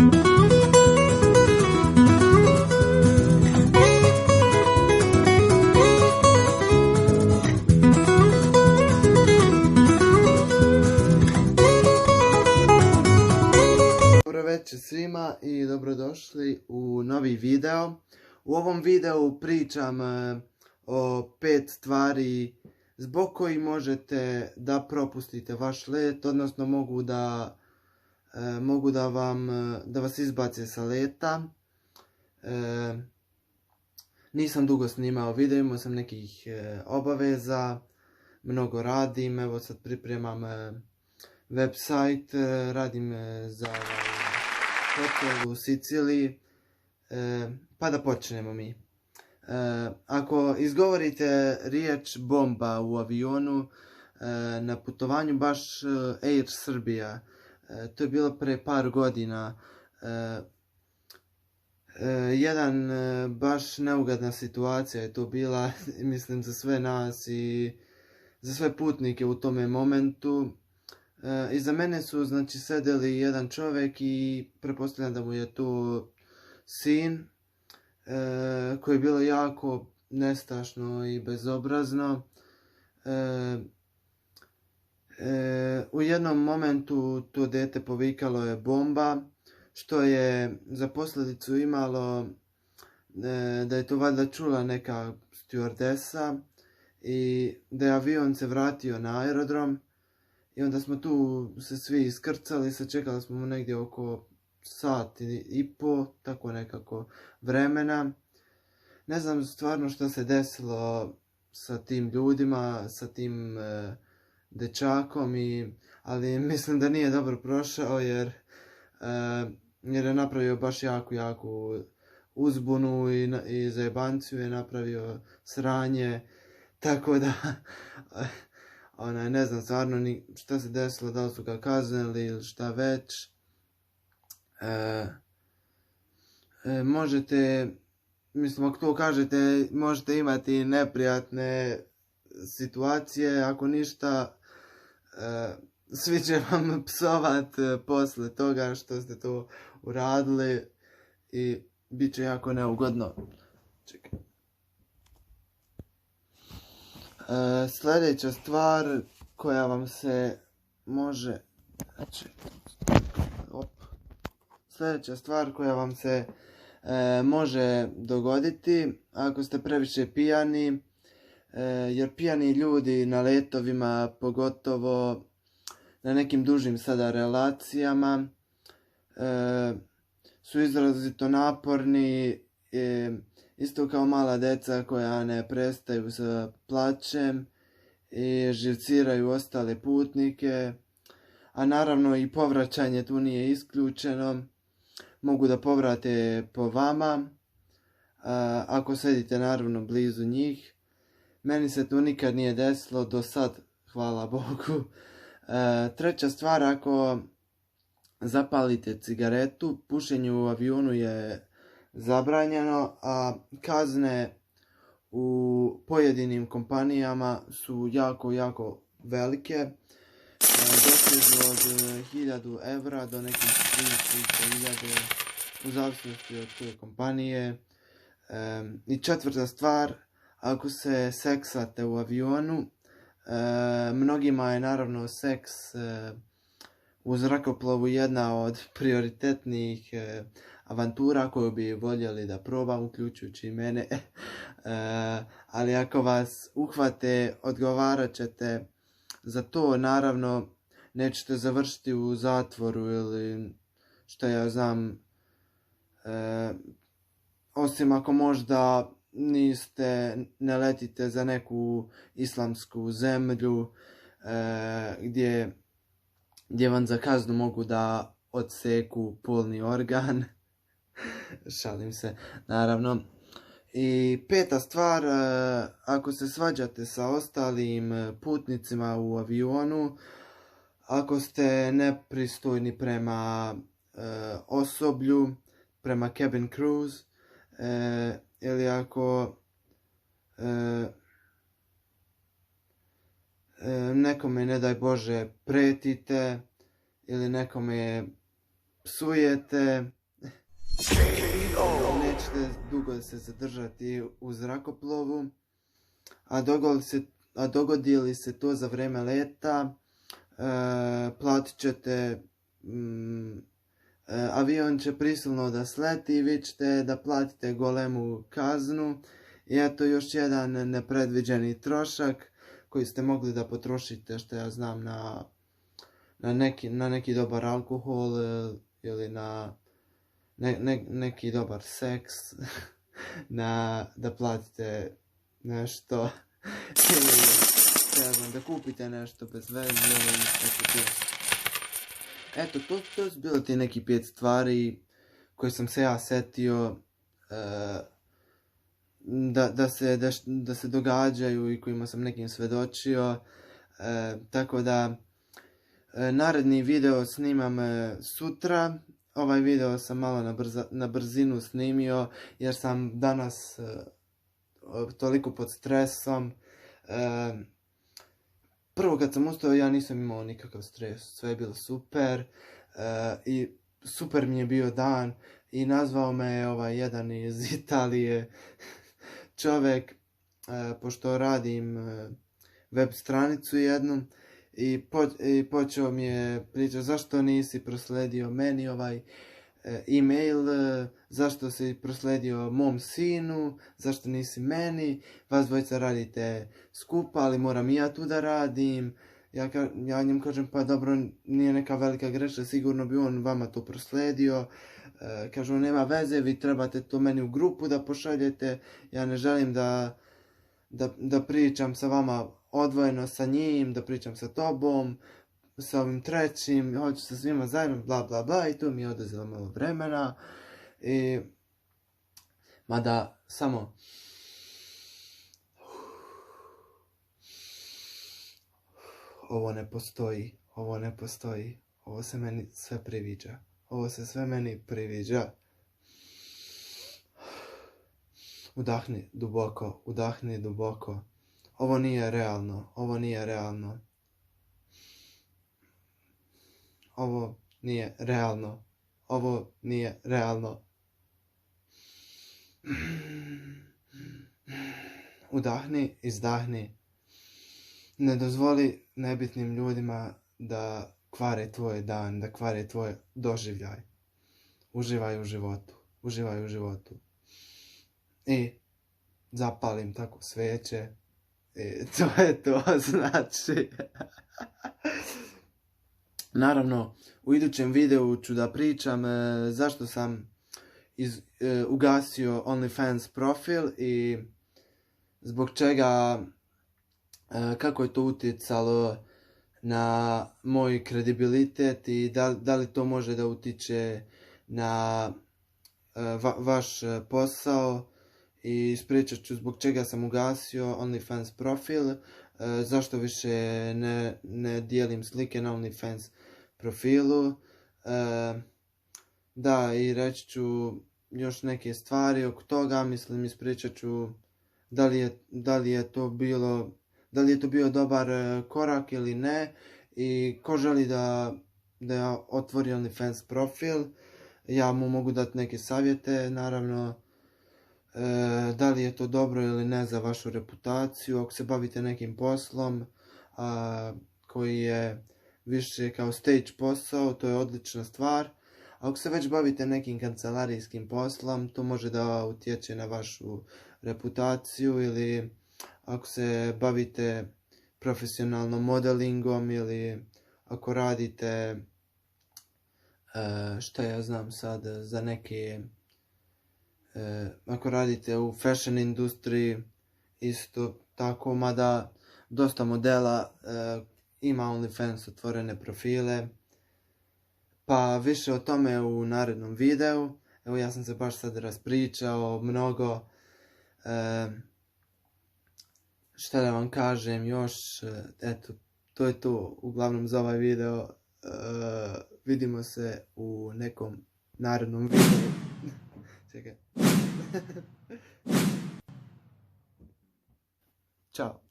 Dobro večer svima i dobrodošli u novi video. U ovom videu pričam o 5 stvari zbog kojih možete da propustite vaš let, odnosno mogu da vas izbace sa leta. Nisam dugo snimao video, imao sam nekih obaveza, mnogo radim, evo sad pripremam website, radim za hotel u Siciliji, pa da počnemo mi. Ako izgovorite riječ bomba u avionu na putovanju, baš Air Serbia, to je bilo pre par godina, jedan baš neugodna situacija je to bila, mislim, za sve nas i za sve putnike u tome momentu. Iza mene su, znači, sedeli jedan čovjek i pretpostavljam da mu je to sin, koje je bilo jako nestašno i bezobrazno. U jednom momentu to dete povikalo je bomba, što je za posljedicu imalo da je to valjda čula neka stjuardesa i da je avion se vratio na aerodrom. I onda smo tu se svi iskrcali, sačekali smo mu negdje oko sat i po, tako nekako vremena. Ne znam stvarno što se desilo sa tim ljudima, sa tim dečakom, ali mislim da nije dobro prošao jer je napravio baš jako uzbunu i zajebanciju je napravio, sranje, tako da ne znam stvarno ni šta se desilo, da li su ga kaznili ili šta već. Možete, mislim, ako to kažete, možete imati neprijatne situacije, ako ništa, svi će vam psovat posle toga što ste to uradili i bit će jako neugodno. Čekaj. Sljedeća stvar koja vam se može, može dogoditi ako ste previše pijani, jer pijani ljudi na letovima, pogotovo na nekim dužim sada relacijama, su izrazito naporni, isto kao mala deca koja ne prestaju sa plačem i živciraju ostale putnike, a naravno i povraćanje tu nije isključeno. Mogu da povrate po vama, ako sedite naravno blizu njih. Meni se to nikad nije desilo do sad, hvala Bogu. Treća stvar, ako zapalite cigaretu, pušenje u avionu je zabranjeno, a kazne u pojedinim kompanijama su jako velike. Dosežu od 1000 evra do nekih 3000 u zavisnosti od koje kompanije. I četvrta stvar, ako se seksate u avionu, mnogima je naravno seks u zrakoplovu jedna od prioritetnijih avantura koju bi voljeli da probam, uključujući i mene. Ali ako vas uhvate, odgovarat ćete za to. Naravno, nećete završiti u zatvoru ili što ja znam, osim ako možda ne letite za neku islamsku zemlju gdje vam za kaznu mogu da odseku polni organ. Šalim se, naravno. I peta stvar, ako se svađate sa ostalim putnicima u avionu, ako ste nepristojni prema osoblju, prema cabin crews, ili ako nekome, ne daj Bože, pretite ili nekome psujete, nećete dugo se zadržati u zrakoplovu, a dogodi li se to za vrijeme leta, platit ćete, avion će prisilno da sleti i vi ćete da platite golemu kaznu. I eto još jedan nepredviđeni trošak koji ste mogli da potrošite, što ja znam, na neki dobar alkohol ili na neki dobar seks, da platite nešto ili da kupite nešto bez veze. Eto, to su bilo ti neki 5 stvari koje sam se ja setio da se događaju i kojima sam nekim svedočio. Tako da naredni video snimam sutra. Ovaj video sam malo na brzinu snimio jer sam danas toliko pod stresom. Prvo kad sam ustao ja nisam imao nikakav stres, sve je bilo super i super mi je bio dan i nazvao me je jedan iz Italije čovjek, pošto radim web stranicu jednu, i počeo mi je pričati zašto nisi prosledio meni ovaj e-mail, zašto si prosledio mom sinu, zašto nisi meni, vas dvojica radite skupa, ali moram i ja tu da radim. Ja njim kažem, pa dobro, nije neka velika greška, sigurno bi on vama to prosledio. Kažu, nema veze, vi trebate to meni u grupu da pošaljete, ja ne želim da pričam sa vama odvojeno sa njim, da pričam sa tobom, sa ovim trećim, hoću sa svima zajedno, bla bla bla, i tu mi je oduzelo malo vremena. Mada, samo ovo ne postoji, ovo se meni sve priviđa, ovo se sve meni priviđa. Udahni duboko, ovo nije realno, ovo nije realno, Udahni, izdahni. Ne dozvoli nebitnim ljudima da kvare tvoj dan, da kvare tvoj doživljaj. Uživaj u životu. I zapalim tako sveće. I to je to, znači. Naravno, u idućem videu ću da pričam zašto sam ugasio OnlyFans profil i zbog čega, kako je to utjecalo na moj kredibilitet i da li to može da utiče na vaš posao, i ispričat ću zbog čega sam ugasio OnlyFans profil, zašto više ne dijelim slike na OnlyFans profilu. Da, i reći ću još neke stvari oko toga, mislim, ispričat ću da li je to bio dobar korak ili ne, i ko želi da otvori OnlyFans profil, ja mu mogu dati neke savjete, naravno. Da li je to dobro ili ne za vašu reputaciju. Ako se bavite nekim poslom koji je više kao stage posao, to je odlična stvar. Ako se već bavite nekim kancelarijskim poslom, to može da utječe na vašu reputaciju, ili ako se bavite profesionalno modelingom, ili ako radite, šta ja znam sad, za neke, ako radite u fashion industriji, isto tako, mada dosta modela ima OnlyFans otvorene profile. Pa više o tome u narednom videu. Evo, ja sam se baš sad raspričao mnogo. Šta da vam kažem još, eto, to je to uglavnom za ovaj video. Vidimo se u nekom narednom videu. Čekaj. Ćao.